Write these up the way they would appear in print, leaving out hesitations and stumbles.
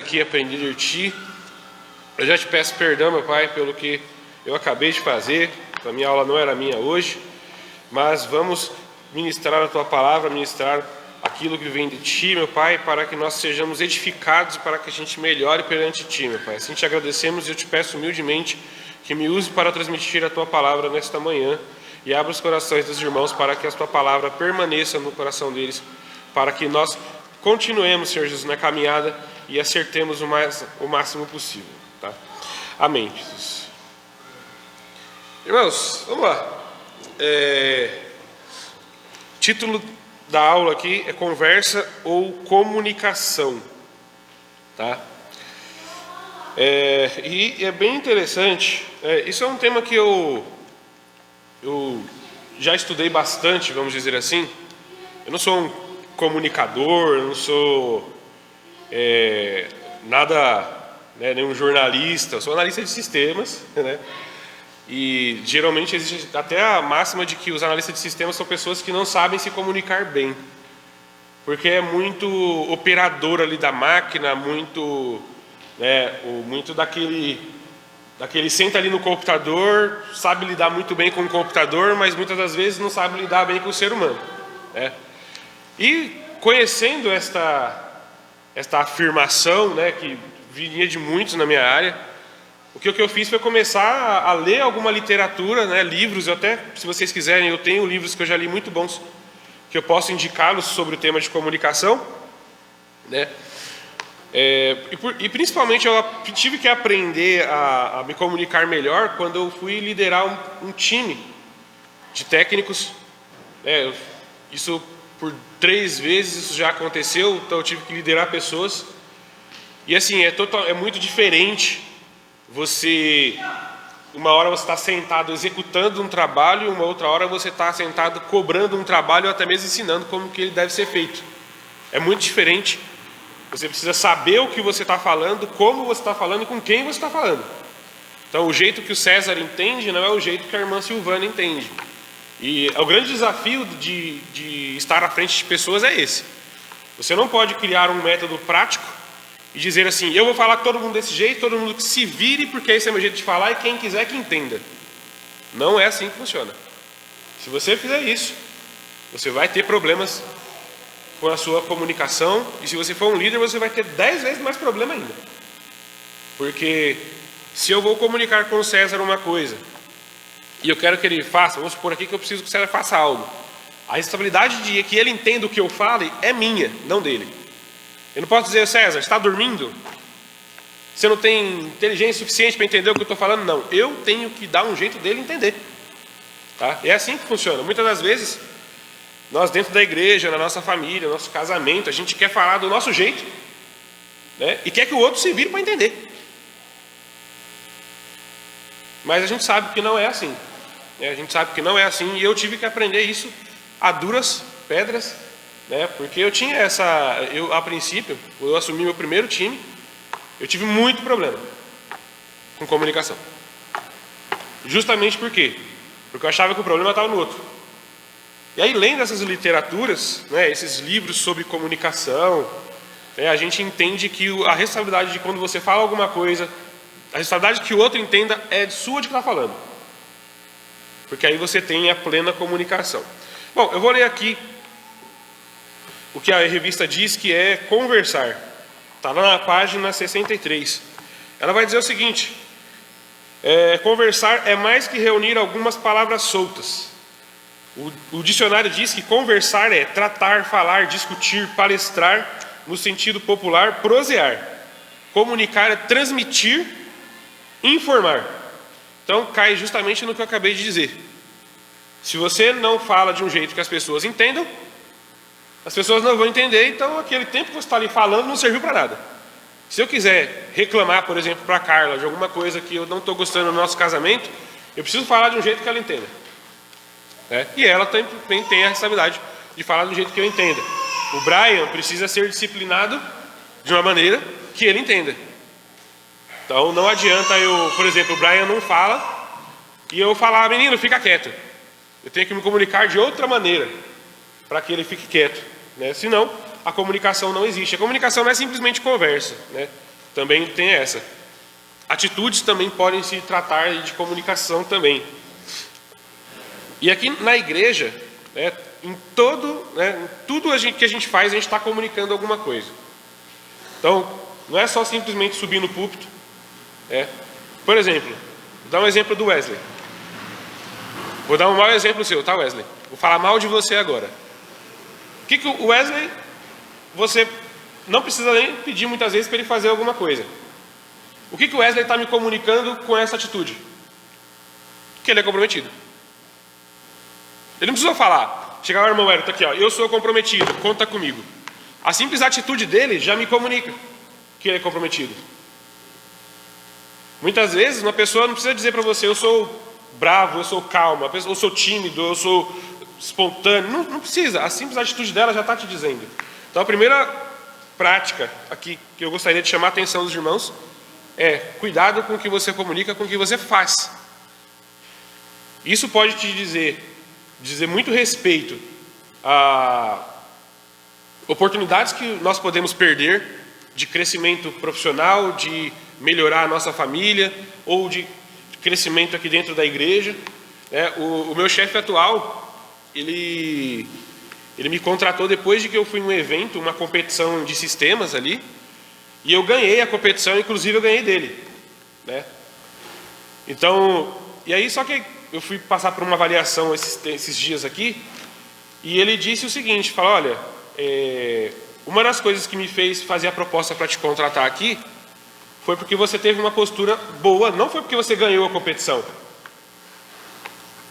aqui aprender de Ti. Eu já te peço perdão, meu Pai, pelo que eu acabei de fazer. A minha aula não era minha hoje, mas vamos ministrar a Tua palavra, ministrar aquilo que vem de Ti, meu Pai, para que nós sejamos edificados, para que a gente melhore perante Ti, meu Pai. Assim te agradecemos e eu te peço humildemente que me use para transmitir a Tua palavra nesta manhã e abra os corações dos irmãos para que a Tua palavra permaneça no coração deles, para que nós continuemos, Senhor Jesus, na caminhada e acertemos o máximo possível, tá? Amém, Jesus. Irmãos, vamos lá. Título da aula aqui é conversa ou comunicação, tá? E é bem interessante. Isso é um tema que eu já estudei bastante, vamos dizer assim. Eu não sou um comunicador, eu não sou nada, né, nenhum jornalista. Eu sou analista de sistemas, né? E geralmente existe até a máxima de que os analistas de sistemas são pessoas que não sabem se comunicar bem, porque é muito operador ali da máquina, muito daquele senta ali no computador, sabe lidar muito bem com o computador, mas muitas das vezes não sabe lidar bem com o ser humano, né? E conhecendo esta afirmação, né, que vinha de muitos na minha área, o que eu fiz foi começar a ler alguma literatura, né, livros. Eu até, se vocês quiserem, eu tenho livros que eu já li muito bons, que eu posso indicá-los sobre o tema de comunicação, né? E principalmente eu tive que aprender a me comunicar melhor quando eu fui liderar um time de técnicos. Isso por 3 vezes isso já aconteceu, então eu tive que liderar pessoas. E assim, é muito diferente. Uma hora você está sentado executando um trabalho, uma outra hora você está sentado cobrando um trabalho ou até mesmo ensinando como que ele deve ser feito. É muito diferente. Você precisa saber o que você está falando, como você está falando e com quem você está falando. Então o jeito que o César entende não é o jeito que a irmã Silvana entende. E o grande desafio de estar à frente de pessoas é esse. Você não pode criar um método prático e dizer assim, eu vou falar com todo mundo desse jeito, todo mundo que se vire, porque esse é o meu jeito de falar e quem quiser que entenda. Não é assim que funciona. Se você fizer isso, você vai ter problemas com a sua comunicação, e se você for um líder, você vai ter 10 vezes mais problema ainda. Porque se eu vou comunicar com o César uma coisa, e eu quero que ele faça, vamos supor aqui que eu preciso que o César faça algo, a responsabilidade de que ele entenda o que eu fale é minha, não dele. Eu não posso dizer, César, está dormindo? Você não tem inteligência suficiente para entender o que eu estou falando? Não, eu tenho que dar um jeito dele entender, tá? É assim que funciona. Muitas das vezes, nós dentro da igreja, na nossa família, no nosso casamento, a gente quer falar do nosso jeito, né? E quer que o outro se vire para entender. Mas a gente sabe que não é assim, né? A gente sabe que não é assim, e eu tive que aprender isso a duras pedras, né? Porque eu tinha a princípio, eu assumi meu primeiro time, eu tive muito problema com comunicação. Justamente por quê? Porque eu achava que o problema estava no outro. E aí, lendo essas literaturas, né, esses livros sobre comunicação, a gente entende que a responsabilidade de quando você fala alguma coisa, a responsabilidade que o outro entenda é sua de que está falando. Porque aí você tem a plena comunicação. Bom, eu vou ler aqui o que a revista diz que é conversar. Está lá na página 63. Ela vai dizer o seguinte: conversar é mais que reunir algumas palavras soltas. O dicionário diz que conversar é tratar, falar, discutir, palestrar, no sentido popular, prosear. Comunicar é transmitir, informar. Então cai justamente no que eu acabei de dizer. Se você não fala de um jeito que as pessoas entendam, as pessoas não vão entender, então aquele tempo que você está ali falando não serviu para nada. Se eu quiser reclamar, por exemplo, para a Carla de alguma coisa que eu não estou gostando no nosso casamento, eu preciso falar de um jeito que ela entenda. E ela também tem a responsabilidade de falar do jeito que eu entenda. O Brian precisa ser disciplinado de uma maneira que ele entenda. Então não adianta por exemplo, o Brian não fala e eu falar, menino, fica quieto. Eu tenho que me comunicar de outra maneira para que ele fique quieto, né? Senão a comunicação não existe. A comunicação não é simplesmente conversa, né? também tem essa. Atitudes também podem se tratar de comunicação também. E aqui na igreja, em tudo que a gente faz, a gente está comunicando alguma coisa. Então, não é só simplesmente subir no púlpito. Por exemplo, vou dar um exemplo do Wesley. Vou dar um mau exemplo seu, tá, Wesley? Vou falar mal de você agora. O que o Wesley, você não precisa nem pedir muitas vezes para ele fazer alguma coisa. O que o Wesley está me comunicando com essa atitude? Que ele é comprometido. Ele não precisa falar. Chegar ao irmão Wesley, tá aqui, ó, eu sou comprometido, conta comigo. A simples atitude dele já me comunica que ele é comprometido. Muitas vezes uma pessoa não precisa dizer para você, eu sou bravo, eu sou calmo, eu sou tímido, eu sou espontâneo. Não precisa, a simples atitude dela já está te dizendo. Então a primeira prática aqui que eu gostaria de chamar a atenção dos irmãos é cuidado com o que você comunica, com o que você faz. Isso pode te dizer muito respeito a oportunidades que nós podemos perder de crescimento profissional, de melhorar a nossa família ou de crescimento aqui dentro da igreja. O meu chefe atual, ele me contratou depois de que eu fui em um evento, uma competição de sistemas ali, e eu ganhei a competição, inclusive eu ganhei dele, Então, e aí só que eu fui passar por uma avaliação esses dias aqui, e ele disse o seguinte, falou, olha, uma das coisas que me fez fazer a proposta para te contratar aqui foi porque você teve uma postura boa, não foi porque você ganhou a competição.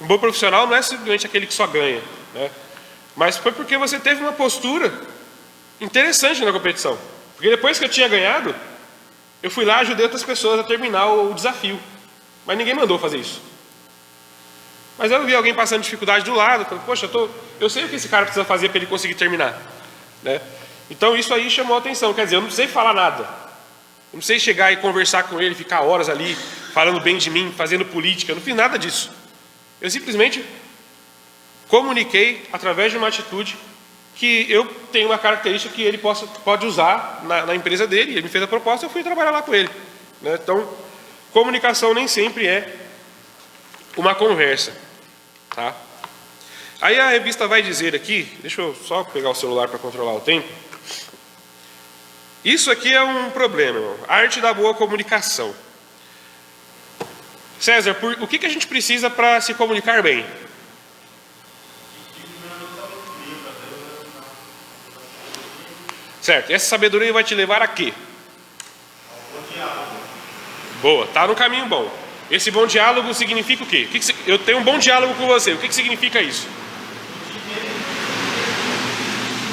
Um bom profissional não é simplesmente aquele que só ganha, mas foi porque você teve uma postura interessante na competição. Porque depois que eu tinha ganhado, eu fui lá e ajudei outras pessoas a terminar o desafio. Mas ninguém mandou fazer isso. Mas eu vi alguém passando dificuldade do lado, falei, poxa, eu sei o que esse cara precisa fazer para ele conseguir terminar. Então isso aí chamou a atenção, quer dizer, eu não precisei falar nada. Eu não precisei chegar e conversar com ele, ficar horas ali, falando bem de mim, fazendo política, eu não fiz nada disso. Eu simplesmente comuniquei através de uma atitude que eu tenho uma característica que ele pode usar na empresa dele. Ele me fez a proposta, eu fui trabalhar lá com ele. Então, comunicação nem sempre é uma conversa. Tá? Aí a revista vai dizer aqui, deixa eu só pegar o celular para controlar o tempo. Isso aqui é um problema, irmão. A arte da boa comunicação. César, o que a gente precisa para se comunicar bem? Certo, essa sabedoria vai te levar a quê? Boa, tá no caminho bom. Esse bom diálogo significa o quê? Eu tenho um bom diálogo com você, o que significa isso?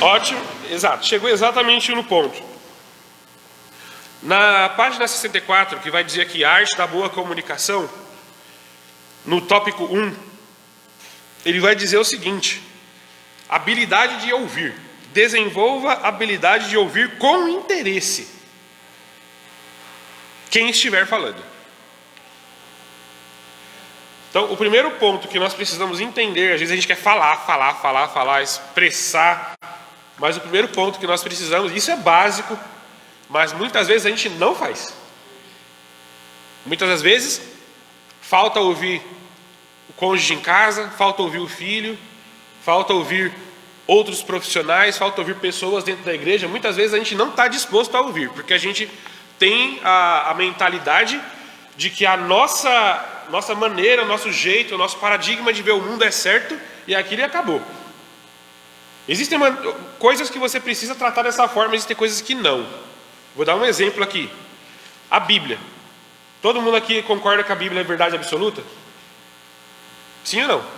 Ótimo, exato, chegou exatamente no ponto. Na página 64, que vai dizer aqui a arte da boa comunicação, no tópico 1, ele vai dizer o seguinte: habilidade de ouvir. Desenvolva a habilidade de ouvir com interesse quem estiver falando. Então, o primeiro ponto que nós precisamos entender, às vezes a gente quer falar, expressar, mas o primeiro ponto que nós precisamos, isso é básico, mas muitas vezes a gente não faz. Muitas das vezes, falta ouvir o cônjuge em casa, falta ouvir o filho, falta ouvir outros profissionais, falta ouvir pessoas dentro da igreja. Muitas vezes a gente não está disposto a ouvir, porque a gente tem a mentalidade de que a nossa maneira, o nosso jeito, o nosso paradigma de ver o mundo é certo e aquilo acabou. Existem coisas que você precisa tratar dessa forma, existem coisas que não. Vou dar um exemplo aqui. A Bíblia. Todo mundo aqui concorda que a Bíblia é verdade absoluta? Sim ou não?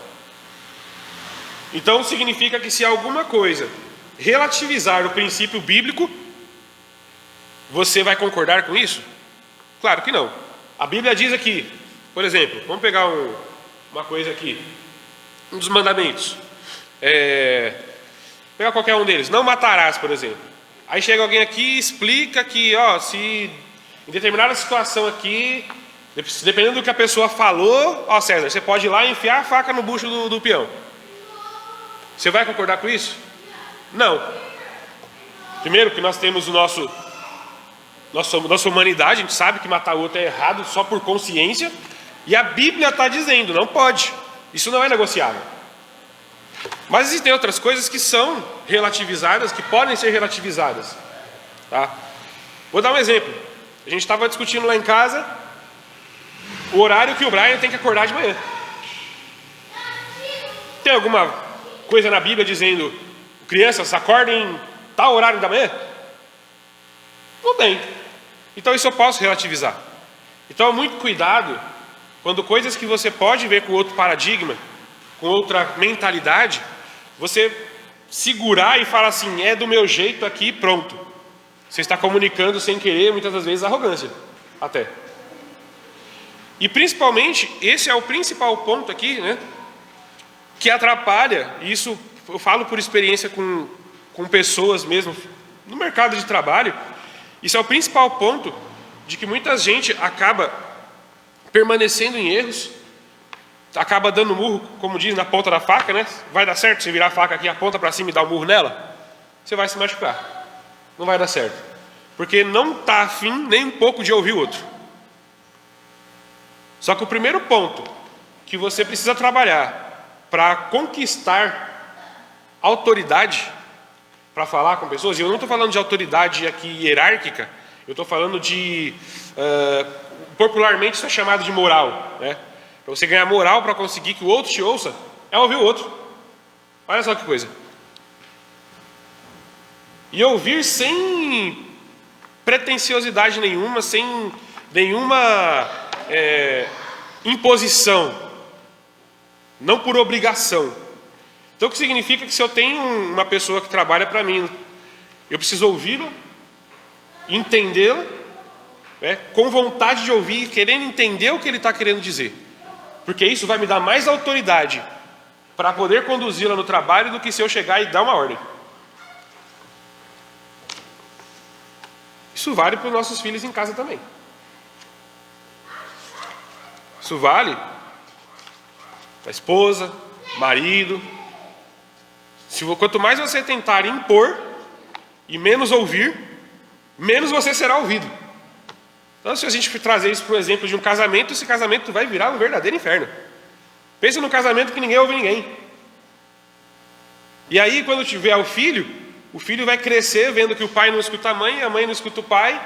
Então significa que se alguma coisa relativizar o princípio bíblico, você vai concordar com isso? Claro que não. A Bíblia diz aqui, por exemplo, vamos pegar uma coisa aqui, um dos mandamentos. Pegar qualquer um deles, não matarás, por exemplo. Aí chega alguém aqui e explica que, se em determinada situação aqui, dependendo do que a pessoa falou, César, você pode ir lá e enfiar a faca no bucho do peão. Você vai concordar com isso? Não. Primeiro que nós temos o nosso Nossa humanidade, a gente sabe que matar o outro é errado só por consciência, e a Bíblia está dizendo, não pode. Isso não é negociável. Mas existem outras coisas que são relativizadas, que podem ser relativizadas. Tá? Vou dar um exemplo. A gente estava discutindo lá em casa o horário que o Brian tem que acordar de manhã. Tem alguma coisa na Bíblia dizendo, crianças, acordem tal horário da manhã? Não tem. Então isso eu posso relativizar. Então muito cuidado quando coisas que você pode ver com outro paradigma, com outra mentalidade, você segurar e falar assim, é do meu jeito aqui, pronto. Você está comunicando sem querer, muitas das vezes, arrogância. Até. E principalmente, esse é o principal ponto aqui, né? Que atrapalha, e isso eu falo por experiência com pessoas mesmo, no mercado de trabalho, isso é o principal ponto de que muita gente acaba permanecendo em erros, acaba dando murro, como diz, na ponta da faca, né? Vai dar certo você virar a faca aqui, aponta para cima e dar um murro nela? Você vai se machucar. Não vai dar certo. Porque não está afim nem um pouco de ouvir o outro. Só que o primeiro ponto que você precisa trabalhar para conquistar autoridade para falar com pessoas, e eu não estou falando de autoridade aqui hierárquica, eu estou falando de, popularmente isso é chamado de moral, né? Para você ganhar moral para conseguir que o outro te ouça, é ouvir o outro. Olha só que coisa. E ouvir sem pretensiosidade nenhuma, sem nenhuma imposição, não por obrigação. Então o que significa que se eu tenho uma pessoa que trabalha para mim, eu preciso ouvi-la, entendê-la, né, com vontade de ouvir, querendo entender o que ele está querendo dizer. Porque isso vai me dar mais autoridade para poder conduzi-la no trabalho do que se eu chegar e dar uma ordem. Isso vale para os nossos filhos em casa também. Isso vale para a esposa, marido. Quanto mais você tentar impor e menos ouvir, menos você será ouvido. Então, se a gente trazer isso para o exemplo de um casamento, esse casamento vai virar um verdadeiro inferno. Pensa no casamento que ninguém ouve ninguém. E aí, quando tiver o filho vai crescer vendo que o pai não escuta a mãe não escuta o pai.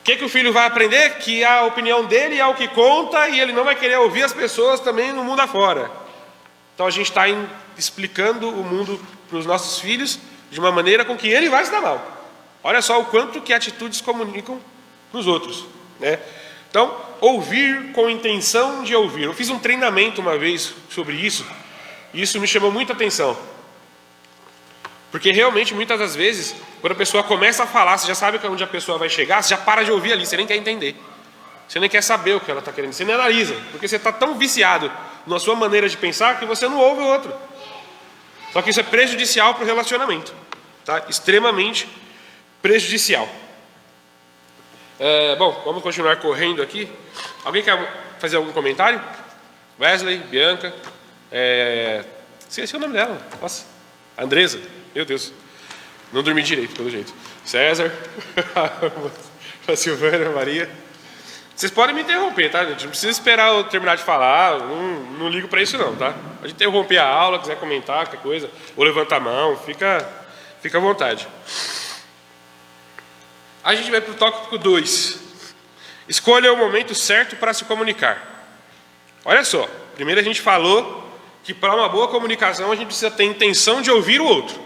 O que o filho vai aprender? Que a opinião dele é o que conta e ele não vai querer ouvir as pessoas também no mundo afora. Então a gente está explicando o mundo para os nossos filhos de uma maneira com que ele vai se dar mal. Olha só o quanto que atitudes comunicam para os outros, né? Então, ouvir com intenção de ouvir. Eu fiz um treinamento uma vez sobre isso, e isso me chamou muita atenção. Porque realmente, muitas das vezes, quando a pessoa começa a falar, você já sabe onde a pessoa vai chegar, você já para de ouvir ali, você nem quer entender. Você nem quer saber o que ela está querendo, você nem analisa, porque você está tão viciado na sua maneira de pensar que você não ouve o outro. Só que isso é prejudicial para o relacionamento, tá? Extremamente prejudicial. Bom, vamos continuar correndo aqui. Alguém quer fazer algum comentário? Wesley, Bianca, esqueci o nome dela, nossa, Andresa, meu Deus, não dormi direito pelo jeito. César, a Silvana, a Maria. Vocês podem me interromper, tá, gente? Não precisa esperar eu terminar de falar, não ligo para isso não, tá? Pode interromper a aula, quiser comentar qualquer coisa, ou levantar a mão, fica à vontade. A gente vai para o tópico 2. Escolha o momento certo para se comunicar. Olha só, primeiro a gente falou que para uma boa comunicação a gente precisa ter intenção de ouvir o outro.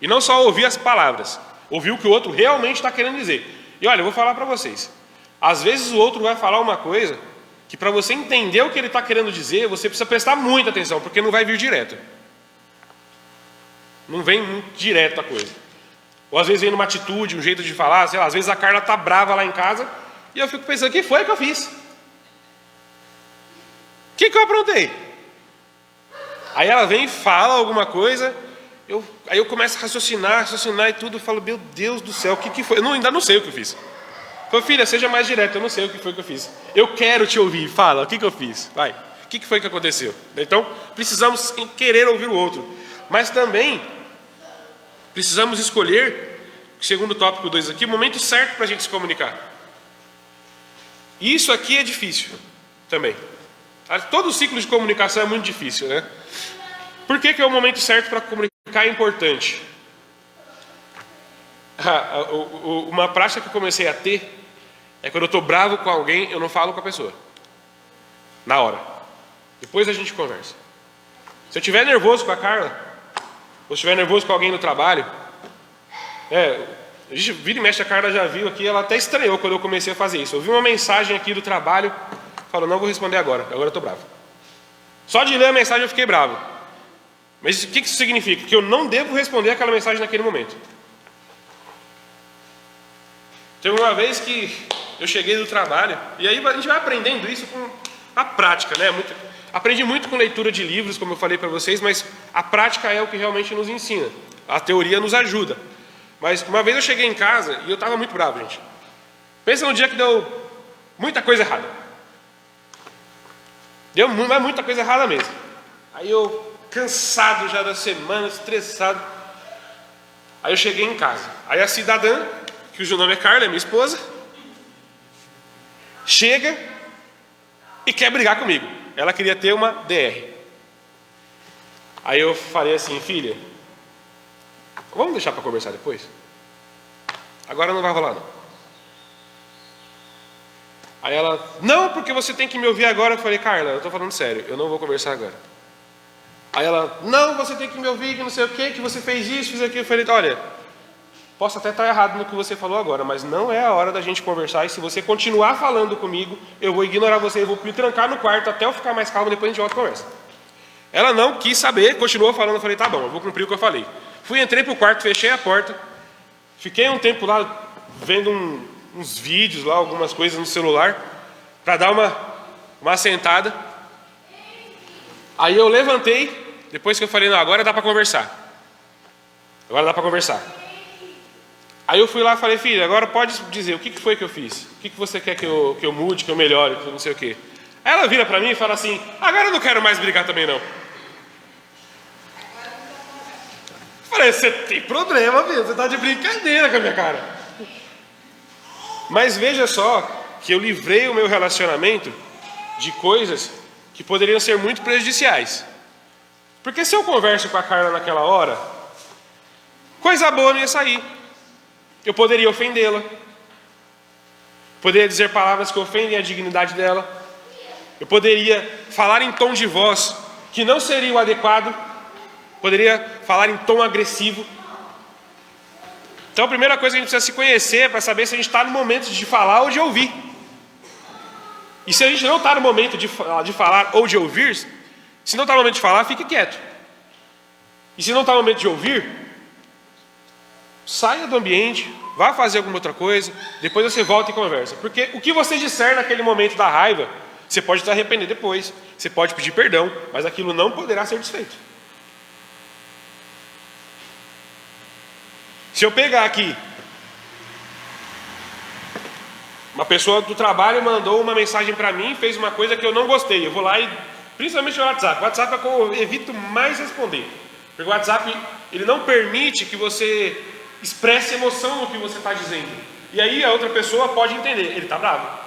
E não só ouvir as palavras, ouvir o que o outro realmente está querendo dizer. E olha, eu vou falar para vocês. Às vezes o outro vai falar uma coisa que para você entender o que ele está querendo dizer, você precisa prestar muita atenção, porque não vai vir direto. Não vem muito direto a coisa. Ou às vezes vem numa atitude, um jeito de falar, sei lá, às vezes a Carla está brava lá em casa, e eu fico pensando, o que foi que eu fiz? O que eu aprontei? Aí ela vem e fala alguma coisa, aí eu começo a raciocinar e tudo, eu falo, meu Deus do céu, o que foi? Eu ainda não sei o que eu fiz. Falei, filha, seja mais direto, eu não sei o que foi que eu fiz. Eu quero te ouvir, fala, o que eu fiz? Vai, o que foi que aconteceu? Então, precisamos querer ouvir o outro. Mas também, precisamos escolher segundo tópico 2 aqui, o momento certo para a gente se comunicar. E isso aqui é difícil também. Todo o ciclo de comunicação é muito difícil, né? Por que é o momento certo para comunicar é importante? Uma prática que eu comecei a ter é quando eu estou bravo com alguém, eu não falo com a pessoa. Na hora. Depois a gente conversa. Se eu estiver nervoso com a Carla, ou se estiver nervoso com alguém no trabalho, a gente vira e mexe, a Carla já viu aqui, ela até estranhou quando eu comecei a fazer isso. Eu vi uma mensagem aqui do trabalho, falo, não vou responder agora eu estou bravo. Só de ler a mensagem eu fiquei bravo. Mas o que isso significa? Que eu não devo responder aquela mensagem naquele momento. Teve uma vez que eu cheguei do trabalho, e aí a gente vai aprendendo isso com a prática, né? Aprendi muito com leitura de livros, como eu falei para vocês, mas a prática é o que realmente nos ensina. A teoria nos ajuda. Mas uma vez eu cheguei em casa e eu estava muito bravo, gente. Pensa no dia que deu muita coisa errada. Deu muita coisa errada mesmo. Aí eu, cansado já da semana, estressado. Aí eu cheguei em casa. Aí a cidadã, cujo nome é Carla, é minha esposa, chega e quer brigar comigo. Ela queria ter uma DR. Aí eu falei assim, filha, vamos deixar para conversar depois? Agora não vai rolar não. Aí ela, não, porque você tem que me ouvir agora. Eu falei, Carla, eu estou falando sério, eu não vou conversar agora. Aí ela, não, você tem que me ouvir, que não sei o que você fez isso, fez aquilo. Eu falei, olha, posso até estar errado no que você falou agora, mas não é a hora da gente conversar. E se você continuar falando comigo, eu vou ignorar você, eu vou me trancar no quarto até eu ficar mais calmo, depois a gente volta a conversa. Ela não quis saber, continuou falando. Eu falei, tá bom, eu vou cumprir o que eu falei. Entrei pro quarto, fechei a porta, fiquei um tempo lá vendo uns vídeos lá, algumas coisas no celular, para dar uma assentada. Aí eu levantei, depois que eu falei, não, agora dá para conversar. Agora dá para conversar. Aí eu fui lá e falei, filha, agora pode dizer, o que foi que eu fiz? O que você quer que eu mude, que eu melhore, que eu não sei o quê? Aí ela vira para mim e fala assim, agora eu não quero mais brigar também não. Falei, você tem problema, viu? Você tá de brincadeira com a minha cara. Mas veja só que eu livrei o meu relacionamento de coisas que poderiam ser muito prejudiciais. Porque se eu converso com a Carla naquela hora, coisa boa não ia sair. Eu poderia ofendê-la. Poderia dizer palavras que ofendem a dignidade dela. Eu poderia falar em tom de voz que não seria o adequado. Poderia falar em tom agressivo. Então a primeira coisa que a gente precisa se conhecer é para saber se a gente está no momento de falar ou de ouvir. E se a gente não está no momento de falar ou de ouvir, se não está no momento de falar, fique quieto. E se não está no momento de ouvir, saia do ambiente, vá fazer alguma outra coisa, depois você volta e conversa. Porque o que você disser naquele momento da raiva, você pode se arrepender depois, você pode pedir perdão, mas aquilo não poderá ser desfeito. Se eu pegar aqui, uma pessoa do trabalho mandou uma mensagem para mim, fez uma coisa que eu não gostei, eu vou lá e, principalmente no WhatsApp. O WhatsApp é como eu evito mais responder. Porque o WhatsApp, ele não permite que você expresse emoção no que você está dizendo. E aí a outra pessoa pode entender, ele está bravo.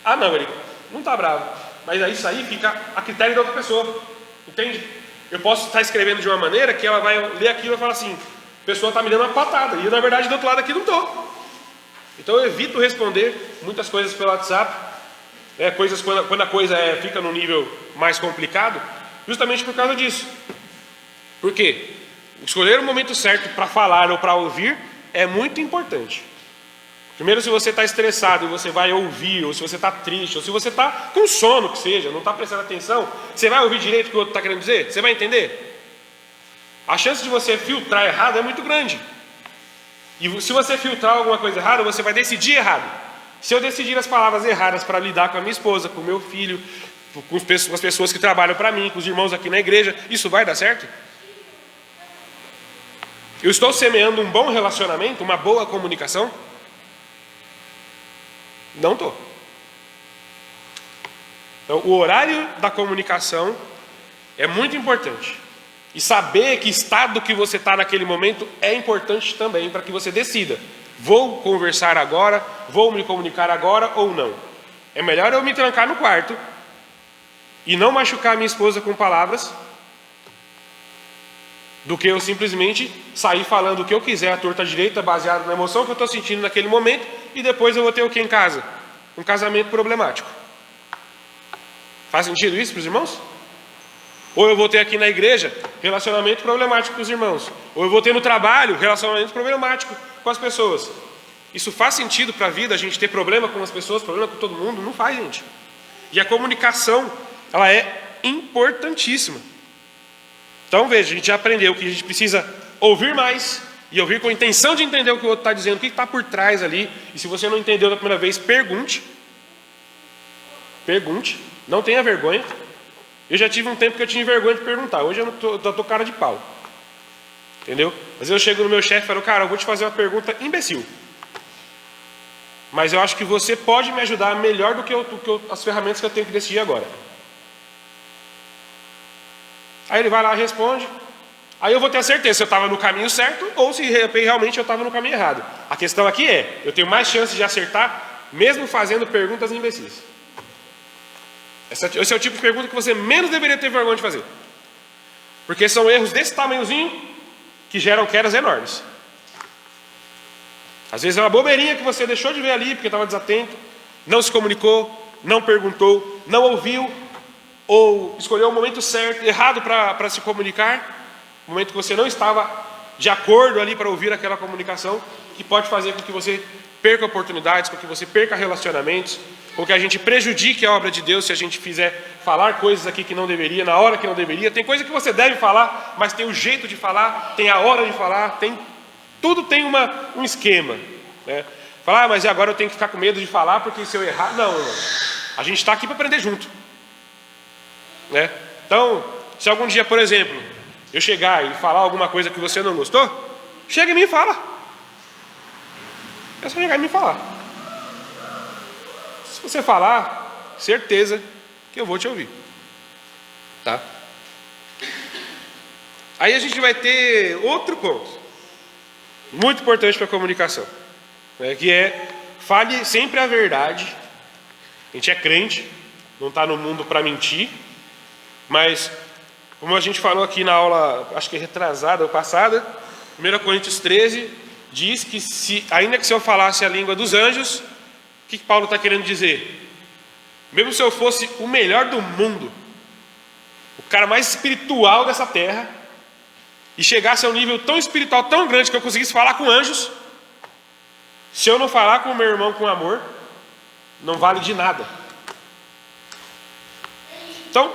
Ah não, ele não está bravo. Mas aí isso aí fica a critério da outra pessoa. Entende? Eu posso estar escrevendo de uma maneira que ela vai ler aquilo e falar assim, a pessoa está me dando uma patada. E na verdade do outro lado aqui não estou. Então eu evito responder muitas coisas pelo WhatsApp. Coisas quando a coisa fica num nível mais complicado, justamente por causa disso. Por quê? Escolher o momento certo para falar ou para ouvir é muito importante. Primeiro, se você está estressado e você vai ouvir, ou se você está triste, ou se você está com sono, que seja, não está prestando atenção, você vai ouvir direito o que o outro está querendo dizer? Você vai entender? A chance de você filtrar errado é muito grande. E se você filtrar alguma coisa errada, você vai decidir errado. Se eu decidir as palavras erradas para lidar com a minha esposa, com o meu filho, com as pessoas que trabalham para mim, com os irmãos aqui na igreja, isso vai dar certo? Eu estou semeando um bom relacionamento, uma boa comunicação? Não estou. Então, o horário da comunicação é muito importante. E saber que estado que você está naquele momento é importante também para que você decida. Vou conversar agora, vou me comunicar agora ou não. É melhor eu me trancar no quarto e não machucar minha esposa com palavras do que eu simplesmente sair falando o que eu quiser à torta direita, baseado na emoção que eu estou sentindo naquele momento, e depois eu vou ter o que em casa? Um casamento problemático. Faz sentido isso para os irmãos? Ou eu vou ter aqui na igreja relacionamento problemático com os irmãos. Ou eu vou ter no trabalho relacionamento problemático com as pessoas. Isso faz sentido para a vida, a gente ter problema com as pessoas, problema com todo mundo? Não faz, gente. E a comunicação, ela é importantíssima. Então veja, a gente já aprendeu que a gente precisa ouvir mais e ouvir com a intenção de entender o que o outro está dizendo, o que está por trás ali. E se você não entendeu da primeira vez, pergunte. Pergunte, não tenha vergonha. Eu já tive um tempo que eu tinha vergonha de perguntar. Hoje eu tô cara de pau. Entendeu? Às vezes eu chego no meu chefe e falo, cara, eu vou te fazer uma pergunta imbecil. Mas eu acho que você pode me ajudar melhor do que as ferramentas que eu tenho que decidir agora. Aí ele vai lá e responde. Aí eu vou ter a certeza se eu estava no caminho certo ou se realmente eu estava no caminho errado. A questão aqui é, eu tenho mais chance de acertar mesmo fazendo perguntas imbecis. Esse é o tipo de pergunta que você menos deveria ter vergonha de fazer. Porque são erros desse tamanhozinho que geram quedas enormes. Às vezes é uma bobeirinha que você deixou de ver ali porque estava desatento, não se comunicou, não perguntou, não ouviu, ou escolheu o momento certo, errado para se comunicar, o momento que você não estava de acordo ali para ouvir aquela comunicação, que pode fazer com que você perca oportunidades, com que você perca relacionamentos, com que a gente prejudique a obra de Deus se a gente fizer falar coisas aqui que não deveria, na hora que não deveria. Tem coisa que você deve falar, mas tem o jeito de falar, tem a hora de falar, tudo tem um esquema, né? Falar, mas agora eu tenho que ficar com medo de falar porque se eu errar... Não, irmão. A gente está aqui para aprender junto, né? Então, se algum dia, por exemplo, eu chegar e falar alguma coisa que você não gostou, chega em mim e fala. É só chegar em mim e falar. Se você falar, certeza que eu vou te ouvir, tá? Aí a gente vai ter outro ponto muito importante para a comunicação, né, que é fale sempre a verdade. A gente é crente, não está no mundo para mentir, mas como a gente falou aqui na aula, acho que retrasada ou passada, 1 Coríntios 13 diz que ainda que se eu falasse a língua dos anjos, o que Paulo está querendo dizer? Mesmo se eu fosse o melhor do mundo, o cara mais espiritual dessa terra, e chegasse a um nível tão espiritual, tão grande, que eu conseguisse falar com anjos, se eu não falar com o meu irmão com amor, não vale de nada. Então,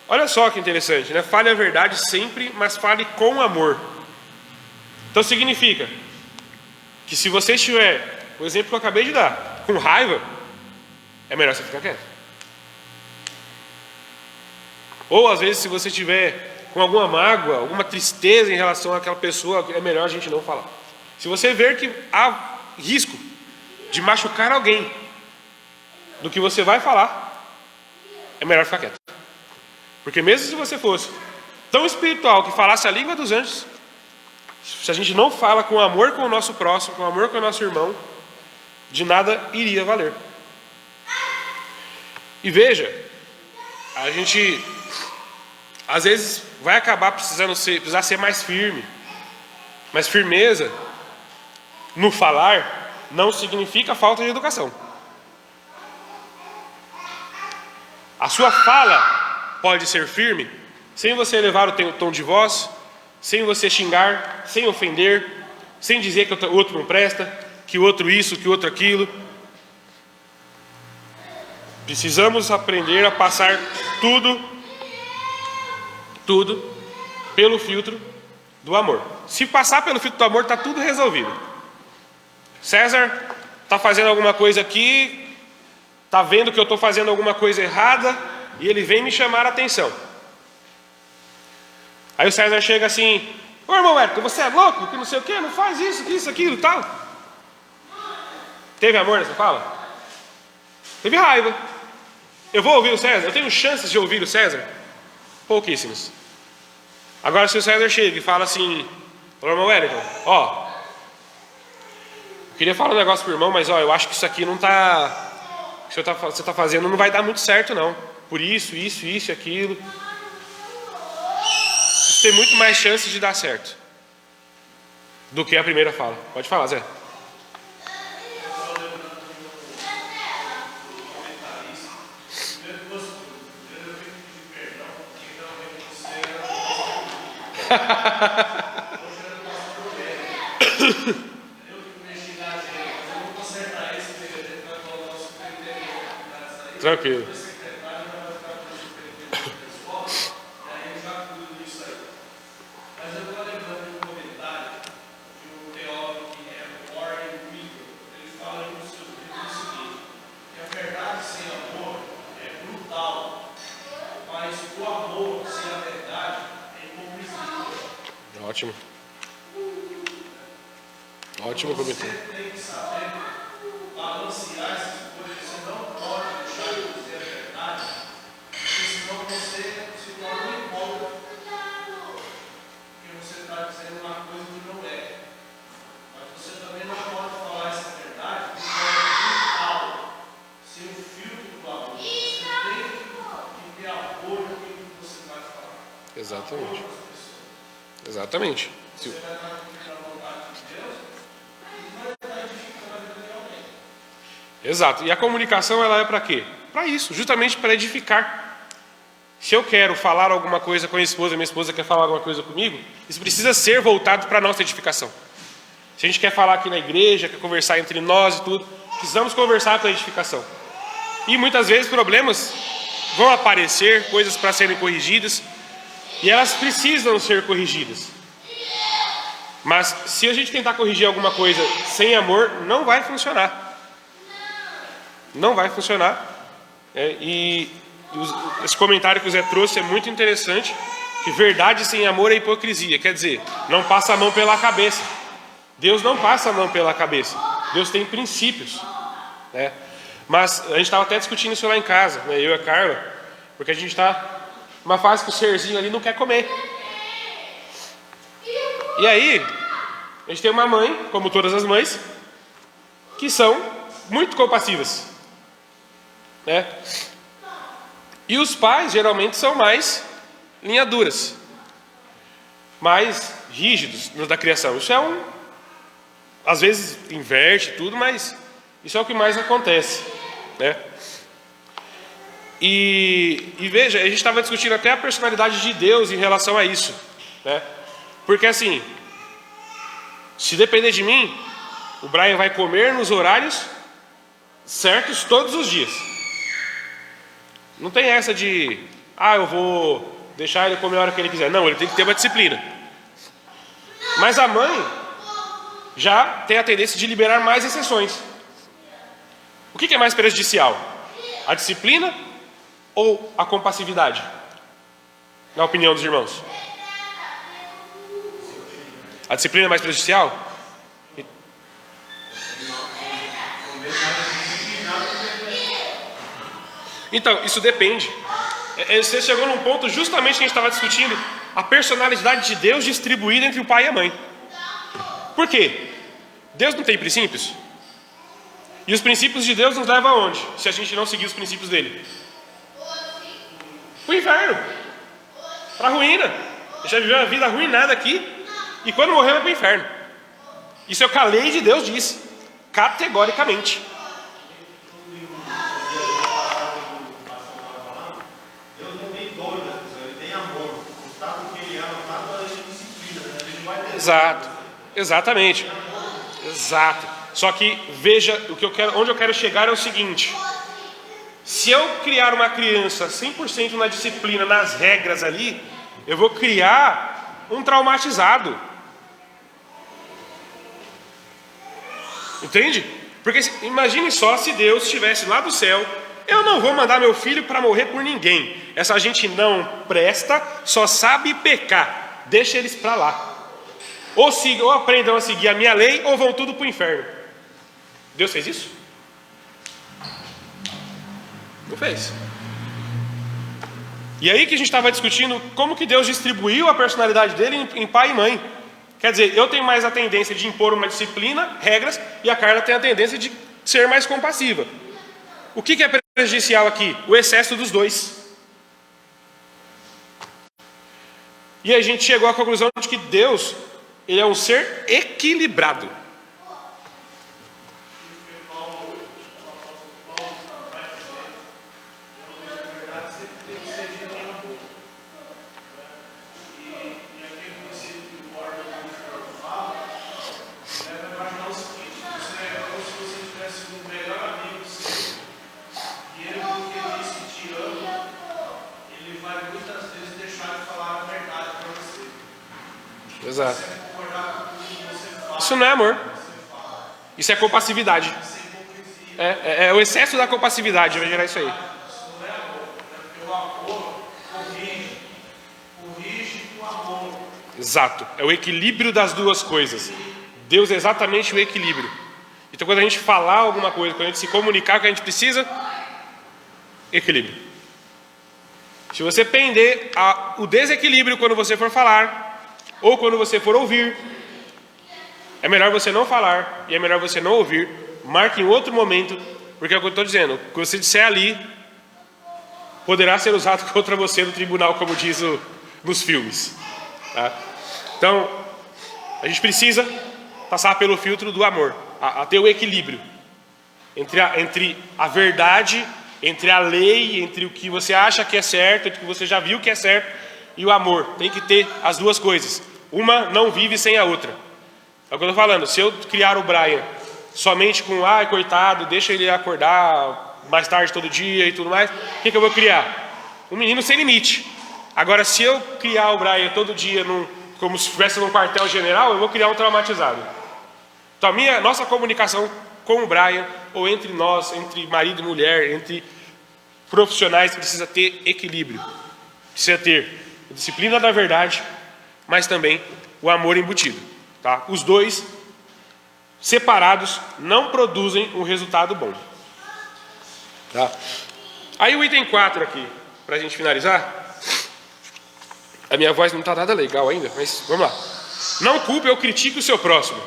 olha só que interessante, né? Fale a verdade sempre, mas fale com amor. Então significa que se você estiver, o exemplo que eu acabei de dar, com raiva, é melhor você ficar quieto. Ou às vezes se você estiver com alguma mágoa, alguma tristeza em relação àquela pessoa, é melhor a gente não falar. Se você ver que há risco de machucar alguém do que você vai falar, é melhor ficar quieto. Porque mesmo se você fosse tão espiritual que falasse a língua dos anjos, se a gente não fala com amor com o nosso próximo, com amor com o nosso irmão, de nada iria valer. E veja, a gente às vezes vai acabar precisar ser mais firme. Mas firmeza no falar não significa falta de educação. A sua fala pode ser firme sem você elevar o tom de voz, sem você xingar, sem ofender, sem dizer que o outro não presta, que o outro isso, que o outro aquilo. Precisamos aprender a passar tudo pelo filtro do amor. Se passar pelo filtro do amor, está tudo resolvido. César está fazendo alguma coisa aqui, está vendo que eu estou fazendo alguma coisa errada, e ele vem me chamar a atenção. Aí o César chega assim: ô irmão Érico, você é louco? Que não sei o que, não faz isso, aquilo e tal. Teve amor nessa fala? Teve raiva. Eu vou ouvir o César? Eu tenho chances de ouvir o César? Pouquíssimas. Agora, se o César chega e fala assim, irmão Wellington, ó, eu queria falar um negócio pro irmão, mas ó, eu acho que isso aqui não tá... O que você tá fazendo não vai dar muito certo, não. Por isso e aquilo. Isso tem muito mais chances de dar certo do que a primeira fala. Pode falar, Zé. Tranquilo. Ótimo. Ótimo comentário. Você tem que saber balancear essas coisas. Você não pode deixar de dizer a verdade, porque senão você se torna um hipócrita. Porque você está dizendo uma coisa que não é. Mas você também não pode falar essa verdade de forma brutal, ser um filtro do amor. Você tem que ter apoio naquilo que você vai falar. Exatamente. Exatamente. Você vai estar cumprindo a vontade de Deus e vai estar edificando a vida de alguém. Exato. E a comunicação, ela é para quê? Para isso, justamente para edificar. Se eu quero falar alguma coisa com a minha esposa quer falar alguma coisa comigo, isso precisa ser voltado para a nossa edificação. Se a gente quer falar aqui na igreja, quer conversar entre nós e tudo, precisamos conversar com a edificação. E muitas vezes problemas vão aparecer, coisas para serem corrigidas, e elas precisam ser corrigidas. Mas se a gente tentar corrigir alguma coisa sem amor, não vai funcionar. Não vai funcionar. Esse comentário que o Zé trouxe é muito interessante, que verdade sem amor é hipocrisia. Quer dizer, não passa a mão pela cabeça. Deus não passa a mão pela cabeça. Deus tem princípios, né? Mas a gente estava até discutindo isso lá em casa, né? Eu e a Carla, porque a gente está numa fase que o serzinho ali não quer comer. E aí, a gente tem uma mãe, como todas as mães, que são muito compassivas, né? E os pais geralmente são mais linha duras, mais rígidos da criação. Isso às vezes inverte tudo, mas isso é o que mais acontece, né? E veja, a gente estava discutindo até a personalidade de Deus em relação a isso, né? Porque assim, se depender de mim, o Brian vai comer nos horários certos todos os dias. Não tem essa de, eu vou deixar ele comer a hora que ele quiser. Não, ele tem que ter uma disciplina. Mas a mãe já tem a tendência de liberar mais exceções. O que é mais prejudicial? A disciplina ou a compassividade? Na opinião dos irmãos. A disciplina é mais prejudicial? Então, isso depende. Você chegou num ponto justamente que a gente estava discutindo a personalidade de Deus distribuída entre o pai e a mãe. Por quê? Deus não tem princípios? E os princípios de Deus nos levam aonde? Se a gente não seguir os princípios dele? Para o inferno, para a ruína. A gente já viveu uma vida arruinada aqui, e quando morrer vai para o inferno. Isso é o que a lei de Deus diz, categoricamente. Deus não tem dor das pessoas, ele tem amor. O estado que ele ama, nada além de disciplina, né? Ele vai ter. Exato, exatamente. Exato. Só que veja, onde eu quero chegar é o seguinte: se eu criar uma criança 100% na disciplina, nas regras ali, eu vou criar um traumatizado. Entende? Porque imagine só se Deus estivesse lá do céu. Eu não vou mandar meu filho para morrer por ninguém. Essa gente não presta, só sabe pecar. Deixa eles para lá. Ou aprendam a seguir a minha lei, ou vão tudo para o inferno. Deus fez isso? Não fez. E aí que a gente estava discutindo como que Deus distribuiu a personalidade dele em pai e mãe. Quer dizer, eu tenho mais a tendência de impor uma disciplina, regras, e a Carla tem a tendência de ser mais compassiva. O que é prejudicial aqui? O excesso dos dois. E a gente chegou à conclusão de que Deus, ele é um ser equilibrado. Exato. Isso não é amor. Isso é compassividade. É o excesso da compassividade vai gerar isso aí. Exato. É o equilíbrio das duas coisas. Deus é exatamente o equilíbrio. Então quando a gente falar alguma coisa, quando a gente se comunicar o que a gente precisa, equilíbrio. Se você pender o desequilíbrio quando você for falar, ou quando você for ouvir, é melhor você não falar e é melhor você não ouvir. Marque em outro momento, porque é o que eu estou dizendo. O que você disser ali poderá ser usado contra você no tribunal, como diz nos filmes. Tá? Então, a gente precisa passar pelo filtro do amor, a ter o equilíbrio entre a verdade, entre a lei, entre o que você acha que é certo, entre o que você já viu que é certo, e o amor. Tem que ter as duas coisas. Uma não vive sem a outra. É o que eu estou falando. Se eu criar o Brian somente com, coitado, deixa ele acordar mais tarde todo dia e tudo mais, o que eu vou criar? Um menino sem limite. Agora, se eu criar o Brian todo dia como se estivesse num quartel-general, eu vou criar um traumatizado. Então, nossa comunicação com o Brian, ou entre nós, entre marido e mulher, entre profissionais, precisa ter equilíbrio. Precisa ter a disciplina da verdade, mas também o amor embutido. Tá? Os dois, separados, não produzem um resultado bom. Tá? Aí o item 4 aqui, para a gente finalizar. A minha voz não está nada legal ainda, mas vamos lá. Não culpe ou critique o seu próximo.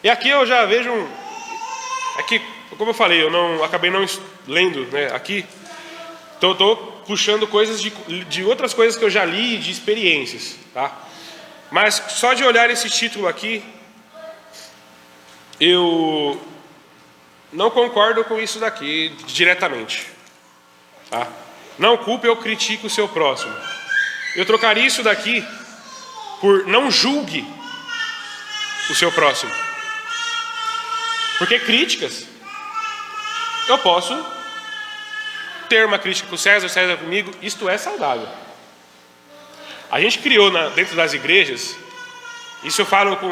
E aqui eu já vejo aqui, como eu falei, acabei não lendo, né, aqui. Então eu estou puxando coisas de outras coisas que eu já li, de experiências, tá? Mas só de olhar esse título aqui, eu não concordo com isso daqui diretamente, tá? Não culpe ou critique o seu próximo. Eu trocaria isso daqui por não julgue o seu próximo. Porque críticas, eu posso ter uma crítica com o César comigo, isto é saudável. A gente criou dentro das igrejas, isso eu falo com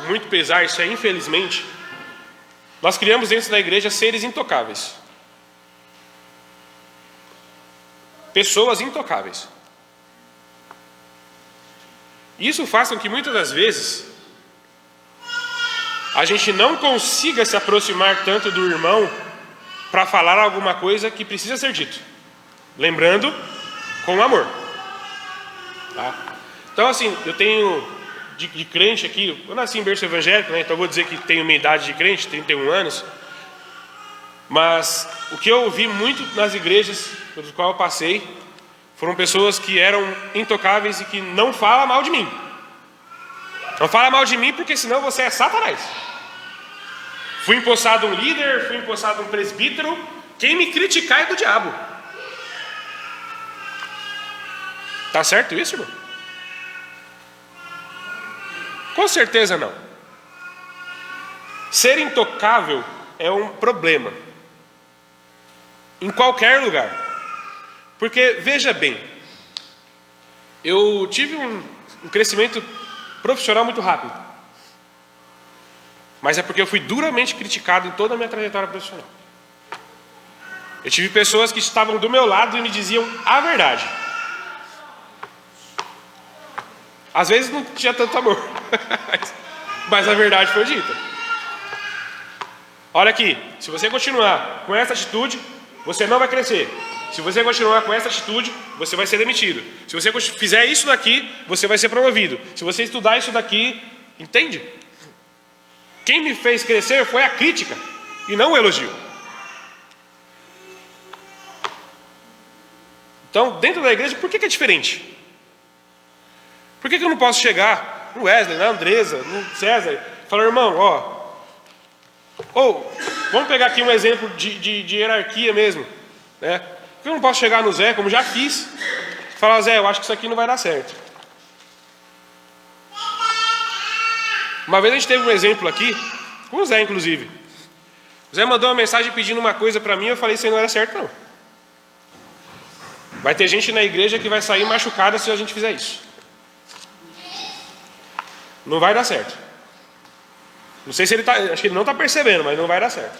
muito pesar, isso é infelizmente, nós criamos dentro da igreja seres intocáveis. Pessoas intocáveis. Isso faz com que muitas das vezes a gente não consiga se aproximar tanto do irmão para falar alguma coisa que precisa ser dito. Lembrando, com amor. Tá? Então assim, eu tenho de crente aqui, eu nasci em berço evangélico, né? Então eu vou dizer que tenho minha idade de crente, 31 anos. Mas o que eu ouvi muito nas igrejas pelas quais eu passei foram pessoas que eram intocáveis e que não falam mal de mim. Não fala mal de mim porque senão você é Satanás. Fui empossado um líder, fui empossado um presbítero, quem me criticar é do diabo. Tá certo isso, irmão? Com certeza não. Ser intocável é um problema. Em qualquer lugar. Porque, veja bem, eu tive um crescimento profissional muito rápido. Mas é porque eu fui duramente criticado em toda a minha trajetória profissional. Eu tive pessoas que estavam do meu lado e me diziam a verdade. Às vezes não tinha tanto amor, mas a verdade foi dita. Olha aqui, se você continuar com essa atitude, você não vai crescer. Se você continuar com essa atitude, você vai ser demitido. Se você fizer isso daqui, você vai ser promovido. Se você estudar isso daqui, entende? Quem me fez crescer foi a crítica e não o elogio. Então, dentro da igreja, por que é diferente? Por que eu não posso chegar no Wesley, na Andresa, no César, e falar, irmão, vamos pegar aqui um exemplo de hierarquia mesmo, né? Por que eu não posso chegar no Zé, como já fiz, e falar, Zé, eu acho que isso aqui não vai dar certo. Uma vez a gente teve um exemplo aqui, com o Zé inclusive. O Zé mandou uma mensagem pedindo uma coisa para mim, eu falei, isso aí não era certo não. Vai ter gente na igreja que vai sair machucada se a gente fizer isso. Não vai dar certo. Não sei se ele acho que ele não está percebendo, mas não vai dar certo.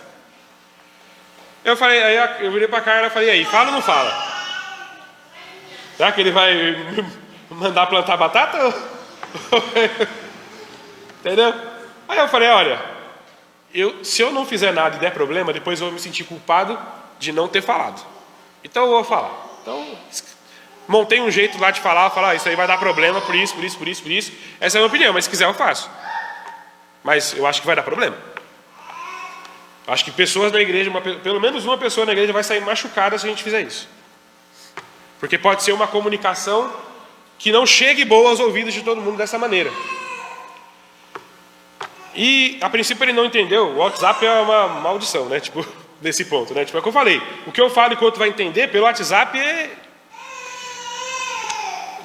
Eu falei, aí eu virei para a Carla e falei, aí, fala ou não fala? Será que ele vai mandar plantar batata? Entendeu? Aí eu falei, olha, se eu não fizer nada e der problema, depois eu vou me sentir culpado de não ter falado. Então eu vou falar. Então, montei um jeito lá de falar, isso aí vai dar problema por isso. Essa é a minha opinião, mas se quiser eu faço. Mas eu acho que vai dar problema. Eu acho que pessoas na igreja, pelo menos uma pessoa na igreja vai sair machucada se a gente fizer isso. Porque pode ser uma comunicação que não chegue boa aos ouvidos de todo mundo dessa maneira. E a princípio ele não entendeu, o WhatsApp é uma maldição, né? Tipo, nesse ponto, né? Tipo, é o que eu falei. O que eu falo e o que o outro vai entender pelo WhatsApp é...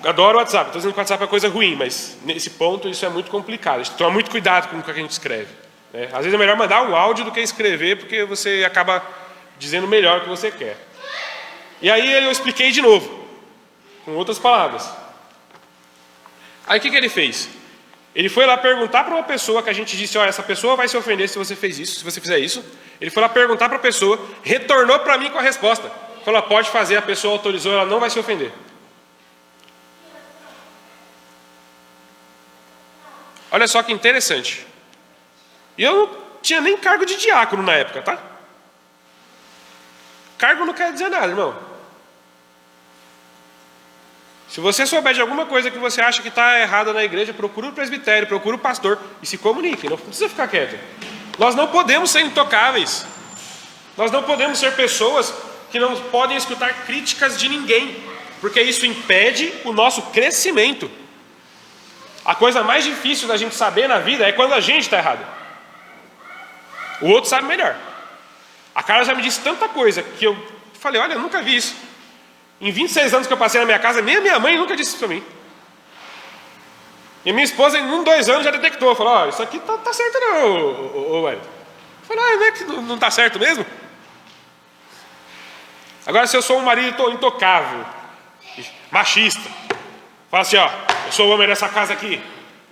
Adoro o WhatsApp, estou dizendo que o WhatsApp é coisa ruim, mas nesse ponto isso é muito complicado. A gente toma muito cuidado com o que a gente escreve, né? Às vezes é melhor mandar um áudio do que escrever, porque você acaba dizendo melhor o que você quer. E aí eu expliquei de novo, com outras palavras. Aí o que ele fez? Ele foi lá perguntar para uma pessoa que a gente disse, olha, essa pessoa vai se ofender se você fez isso, se você fizer isso. Ele foi lá perguntar para a pessoa, retornou para mim com a resposta. Falou, pode fazer, a pessoa autorizou, ela não vai se ofender. Olha só que interessante. E eu não tinha nem cargo de diácono na época, tá? Cargo não quer dizer nada, irmão. Se você souber de alguma coisa que você acha que está errada na igreja, procura o presbitério, procura o pastor e se comunique, não precisa ficar quieto. Nós não podemos ser intocáveis. Nós não podemos ser pessoas que não podem escutar críticas de ninguém, porque isso impede o nosso crescimento. A coisa mais difícil da gente saber na vida é quando a gente está errado. O outro sabe melhor. A Carla já me disse tanta coisa que eu falei, olha, eu nunca vi isso. Em 26 anos que eu passei na minha casa, nem a minha mãe nunca disse isso para mim. E a minha esposa, em 1, 2 anos, já detectou. Falou, ó, isso aqui tá certo não, Wellington. Eu falei, não é que não tá certo mesmo? Agora, se eu sou um marido intocável, machista, fala assim, ó, eu sou o homem dessa casa aqui,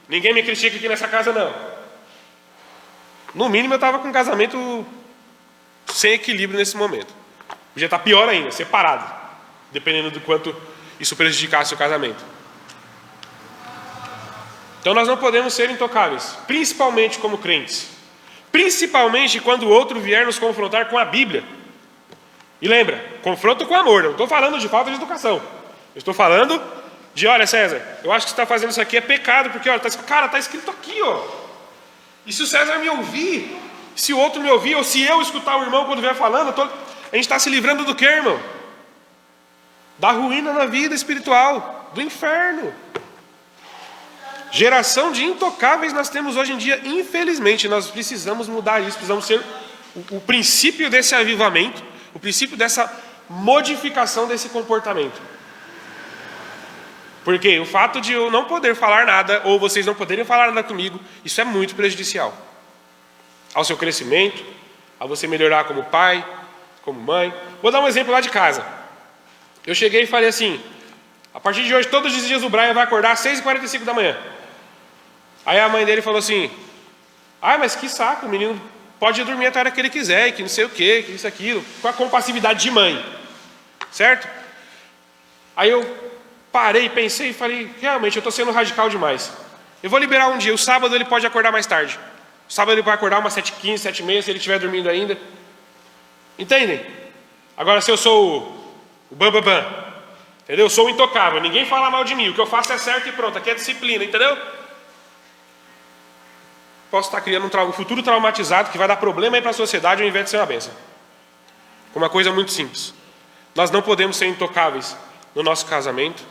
ninguém me critica aqui nessa casa não. No mínimo eu estava com um casamento sem equilíbrio nesse momento. Podia estar pior ainda, separado, dependendo do quanto isso prejudicasse o casamento. Então nós não podemos ser intocáveis, principalmente como crentes. Principalmente quando o outro vier nos confrontar com a Bíblia. E lembra, confronto com amor, não estou falando de falta de educação. Eu estou falando de, olha César, eu acho que você está fazendo isso aqui é pecado, porque olha, está escrito aqui, ó. E se o César me ouvir, se o outro me ouvir, ou se eu escutar o irmão quando vier falando, a gente está se livrando do quê, irmão? Da ruína na vida espiritual, do inferno. Geração de intocáveis nós temos hoje em dia, infelizmente. Nós precisamos mudar isso, precisamos ser o princípio desse avivamento, o princípio dessa modificação desse comportamento. Porque o fato de eu não poder falar nada, ou vocês não poderem falar nada comigo, isso é muito prejudicial ao seu crescimento, a você melhorar como pai, como mãe. Vou dar um exemplo lá de casa. Eu cheguei e falei assim, a partir de hoje, todos os dias o Brian vai acordar às 6h45 da manhã. Aí a mãe dele falou assim, mas que saco, o menino pode dormir até a hora que ele quiser, e que não sei o quê, que isso, aquilo, com a compassividade de mãe, certo? Aí eu parei, pensei e falei, realmente, eu estou sendo radical demais. Eu vou liberar um dia, o sábado ele pode acordar mais tarde. O sábado ele vai acordar umas 7h15, 7h30, se ele estiver dormindo ainda. Entendem? Agora, se eu sou O bam. Entendeu? Eu sou intocável, ninguém fala mal de mim, o que eu faço é certo e pronto, aqui é disciplina, entendeu? Posso estar criando um futuro traumatizado que vai dar problema aí para a sociedade ao invés de ser uma bênção. Uma coisa muito simples. Nós não podemos ser intocáveis no nosso casamento.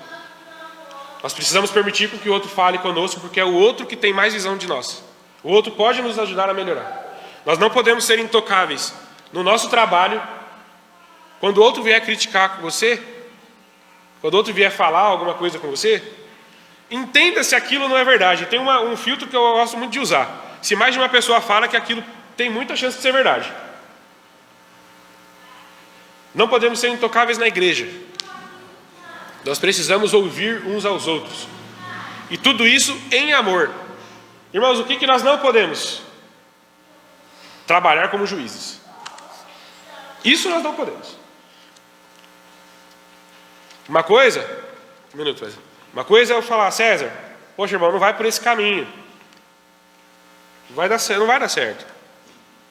Nós precisamos permitir que o outro fale conosco, porque é o outro que tem mais visão de nós. O outro pode nos ajudar a melhorar. Nós não podemos ser intocáveis no nosso trabalho. Quando o outro vier criticar com você, quando o outro vier falar alguma coisa com você, entenda se aquilo não é verdade. Tem um filtro que eu gosto muito de usar. Se mais de uma pessoa fala que aquilo tem muita chance de ser verdade. Não podemos ser intocáveis na igreja. Nós precisamos ouvir uns aos outros. E tudo isso em amor. Irmãos, o que nós não podemos? Trabalhar como juízes. Isso nós não podemos. Uma coisa é eu falar, César, poxa irmão, não vai por esse caminho. Não vai dar certo.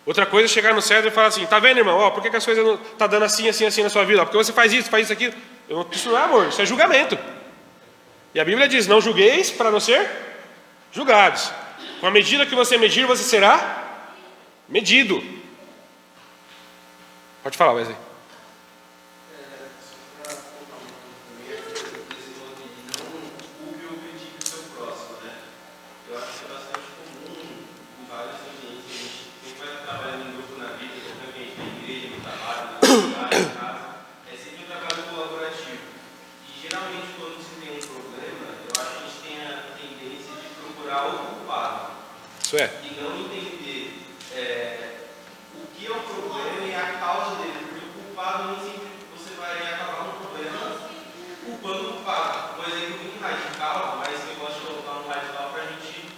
Outra coisa é chegar no César e falar assim, tá vendo irmão, por que as coisas não tá dando assim na sua vida? Porque você faz isso, aquilo. Isso não é amor, isso é julgamento. E a Bíblia diz, não julgueis para não ser julgados. Com a medida que você medir, você será medido. Pode falar, Wesley. Isso é. E não entender o que é o problema e a causa dele. Porque o culpado nem sempre você vai acabar no problema culpando o culpado. Um exemplo muito radical, mas eu gosto de colocar um radical para a gente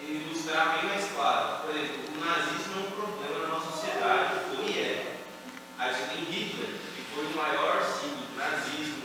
ilustrar bem mais claro. Por exemplo, o nazismo é um problema na nossa sociedade, foi e é. Aí você tem Hitler, que foi o maior símbolo do nazismo,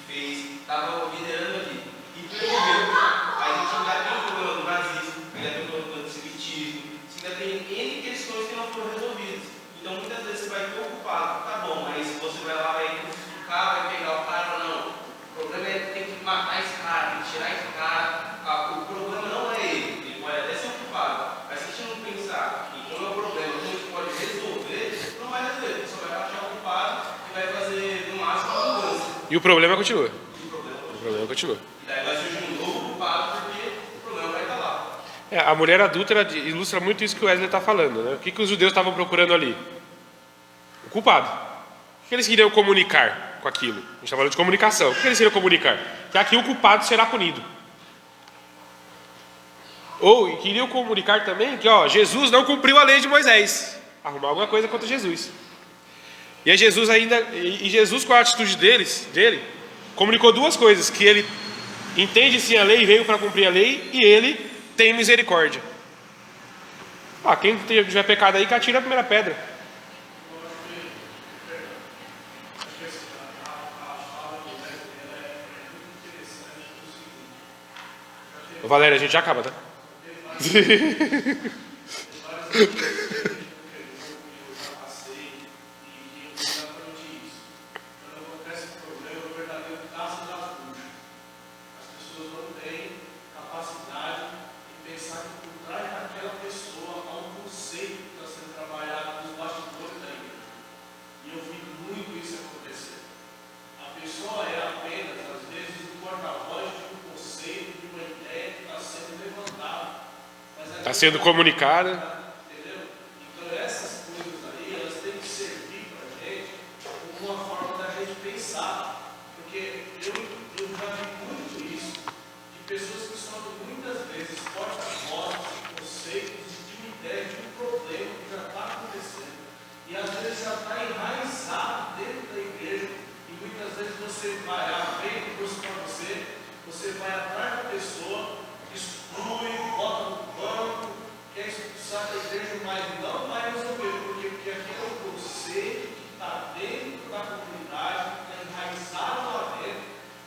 que estava liderando ali. Hitler morreu. A gente ainda tem um problema do nazismo. Ainda tem um problema do antissemitismo, ainda tem N questões que não foram resolvidas. Então muitas vezes você vai ter um culpado, tá bom, mas você vai lá, vai crucificar, vai pegar o cara, não. O problema é ter que matar esse cara, tem que tirar esse cara. O problema não é ele pode até ser um culpado, mas se a gente não pensar em qual é o problema, como a gente pode resolver, não vai resolver, você só vai achar o culpado e vai fazer no máximo uma mudança. E o problema continua. O problema continua. E daí vai surgir um novo culpado porque o problema vai estar lá. A mulher adúltera ilustra muito isso que o Wesley está falando, né? O que os judeus estavam procurando ali? O culpado. O que eles queriam comunicar com aquilo? A gente está falando de comunicação. O que eles queriam comunicar? Que aqui o culpado será punido. Ou queriam comunicar também que Jesus não cumpriu a lei de Moisés. Arrumar alguma coisa contra Jesus. E aí Jesus com a atitude dele, comunicou duas coisas. Que ele entende sim a lei, veio para cumprir a lei, e ele tem misericórdia. Quem tiver pecado aí, que atira a primeira pedra. Valéria, a gente já acaba, tá? Está sendo comunicada. Entendeu? Então essas coisas aí, elas têm que servir para a gente como uma forma da gente pensar. Porque eu já vi muito isso, de pessoas que sofrem muitas vezes porta-vozes, conceitos, de uma ideia, de um problema que já está acontecendo. E às vezes já está enraizado dentro da igreja. E muitas vezes você vai, vem para você vai atrás da pessoa, exclui, bota no banco, quer expulsar da igreja, mas não vai resolver, porque aqui é um conceito que está dentro da comunidade, que está enraizado lá dentro,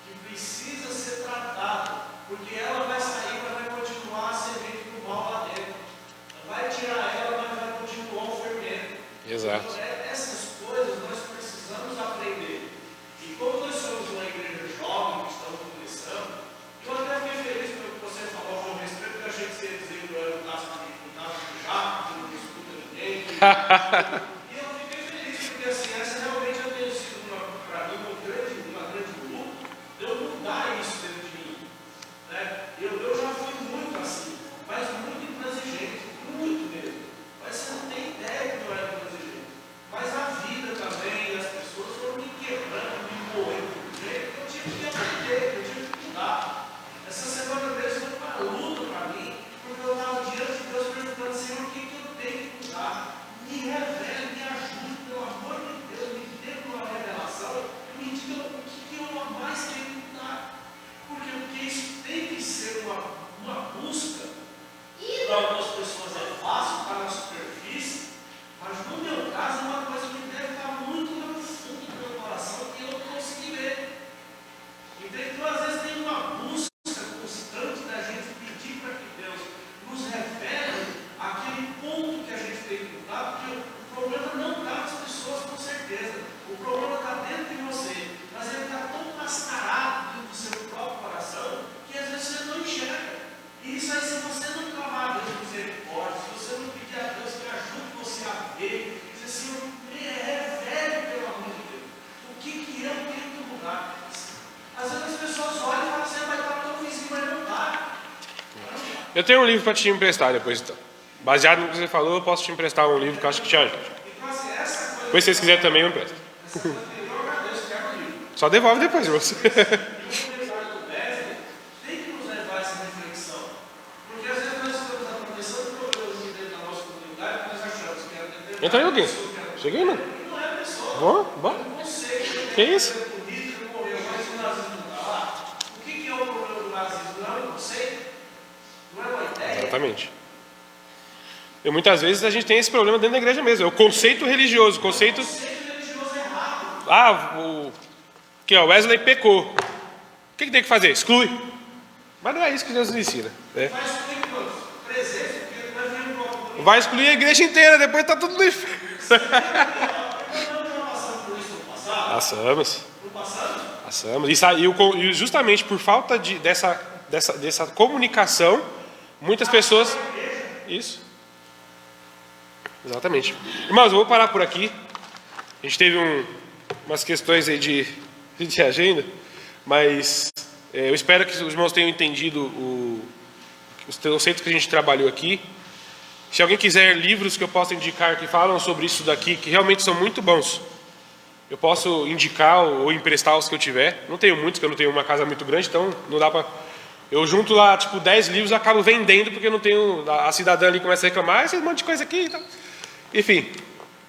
que precisa ser tratado, porque ela vai sair, mas vai continuar a semente do mal lá dentro. Vai tirar ela, mas vai continuar o fermento. Exato. Então, essas coisas nós precisamos aprender. E eu fiquei feliz, porque assim, essa realmente eu tenho sido para mim uma grande luta, de eu mudar isso dentro de mim. Né? Eu já fui muito assim, mas muito intransigente, muito mesmo. Mas você não tem ideia que eu era intransigente. Mas a vida também, as pessoas foram me quebrando, me moendo de um jeito que eu tive que aprender, que eu tive que mudar. Essa semana mesmo foi uma luta para mim, porque eu estava diante de Deus perguntando, Senhor, o que eu tenho que mudar? Me revele, me ajude, pelo amor de Deus, me dê uma revelação, me diga o que eu mais tenho que mudar. Porque isso tem que ser uma busca. Para algumas pessoas é fácil, está na superfície, mas no meu caso é uma coisa que deve estar muito lá no fundo do meu coração que eu não consegui ver. Então, às vezes, tem uma busca constante da gente pedir para que Deus nos revele aquele ponto que a gente tem que mudar, porque o problema não está nas pessoas, com certeza. O problema está dentro de você, mas ele está tão mascarado dentro do seu próprio coração que às vezes você não enxerga. E isso aí, se você não clamar a Deus de misericórdia, se você não pedir a Deus que ajude você a ver, dizer, Senhor, me revele, pelo amor de Deus, o que eu tenho que mudar. Às vezes as pessoas olham e falam assim, vai estar tão vizinho, mas não está. Eu tenho um livro para te emprestar depois, então. Baseado no que você falou, eu posso te emprestar um livro que eu acho que te ajuda. Então, assim, essa coisa. Depois, se vocês quiserem também, eu empresto. Eu agradeço, quero livro. Só devolve depois, você. E o comentário do Wesley tem que nos levar a essa reflexão. Porque às vezes nós estamos atravessando problemas dentro da nossa comunidade que nós achamos que era determinado. Entra aí alguém. Cheguei, mano. E não é a pessoa. Bom, bom. Eu não sei. Que isso? Política morreu, mas o nazismo não está lá. O que é o problema do nazismo? Não é um conceito? Não é uma ideia? Exatamente. E muitas vezes a gente tem esse problema dentro da igreja mesmo. É o conceito religioso. O conceito. O conceito religioso é errado. Ah, o Wesley pecou. O que tem que fazer? Exclui. Mas não é isso que Deus nos ensina. Né? Vai excluir quantos? Presente, porque vai vir um bloco. Vai excluir a igreja inteira, depois está tudo no inferno. Nós já passamos por isso no passado? Passamos. No passado? Passamos. E justamente por falta dessa comunicação, muitas pessoas. Isso. Exatamente. Irmãos, eu vou parar por aqui. A gente teve umas questões aí de agenda, mas eu espero que os irmãos tenham entendido os conceitos que a gente trabalhou aqui. Se alguém quiser livros que eu possa indicar que falam sobre isso daqui, que realmente são muito bons, eu posso indicar ou emprestar os que eu tiver. Não tenho muitos, porque eu não tenho uma casa muito grande, então não dá para... Eu junto lá, 10 livros e acabo vendendo, porque eu não tenho... A cidadã ali começa a reclamar, esse monte de coisa aqui e tal. Enfim,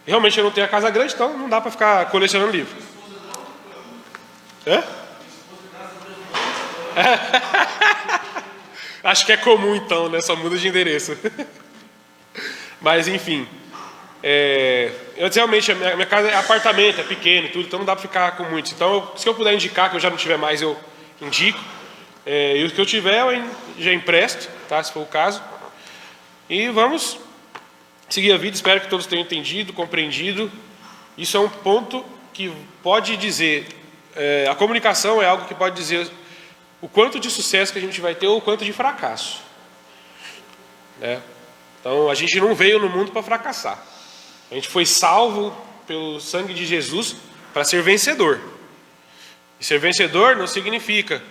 realmente eu não tenho a casa grande, então não dá para ficar colecionando livro. Hã? Acho que é comum então, né? Só muda de endereço. Mas enfim, realmente a minha casa é apartamento, é pequeno e tudo, então não dá para ficar com muitos. Então, se eu puder indicar, que eu já não tiver mais, eu indico. E o que eu tiver, eu já empresto, tá? Se for o caso. E vamos seguir a vida. Espero que todos tenham entendido, compreendido. Isso é um ponto que pode dizer, a comunicação é algo que pode dizer o quanto de sucesso que a gente vai ter ou o quanto de fracasso. Né? Então, a gente não veio no mundo para fracassar. A gente foi salvo pelo sangue de Jesus para ser vencedor. E ser vencedor não significa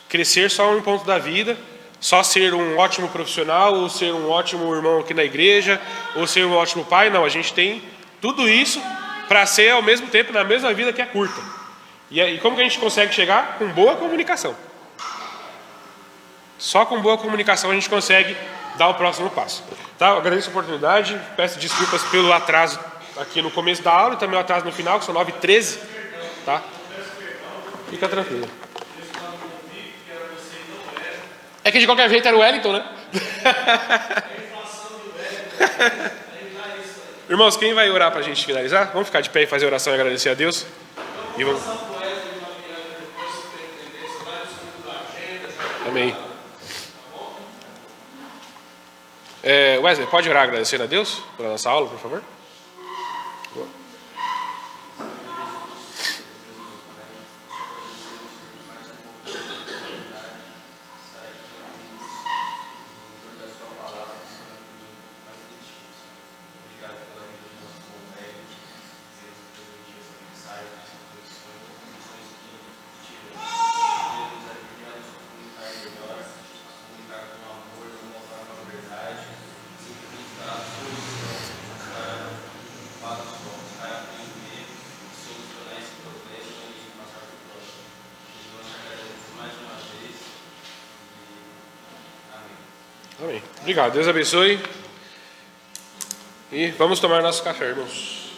crescer só em um ponto da vida, só ser um ótimo profissional, ou ser um ótimo irmão aqui na igreja, ou ser um ótimo pai. Não, a gente tem tudo isso para ser ao mesmo tempo na mesma vida que é curta. E como que a gente consegue chegar? Com boa comunicação. Só com boa comunicação a gente consegue dar o próximo passo. Tá? Eu agradeço a oportunidade, peço desculpas pelo atraso aqui no começo da aula e também o atraso no final, que são 9h13. Tá? Fica tranquilo. É que de qualquer jeito era o Wellington, né? Irmãos, quem vai orar para a gente finalizar? Vamos ficar de pé e fazer oração e agradecer a Deus? E vamos... Amém. Wesley, pode orar agradecendo a Deus pela nossa aula, por favor? Amém. Obrigado. Deus abençoe. E vamos tomar nosso café, irmãos.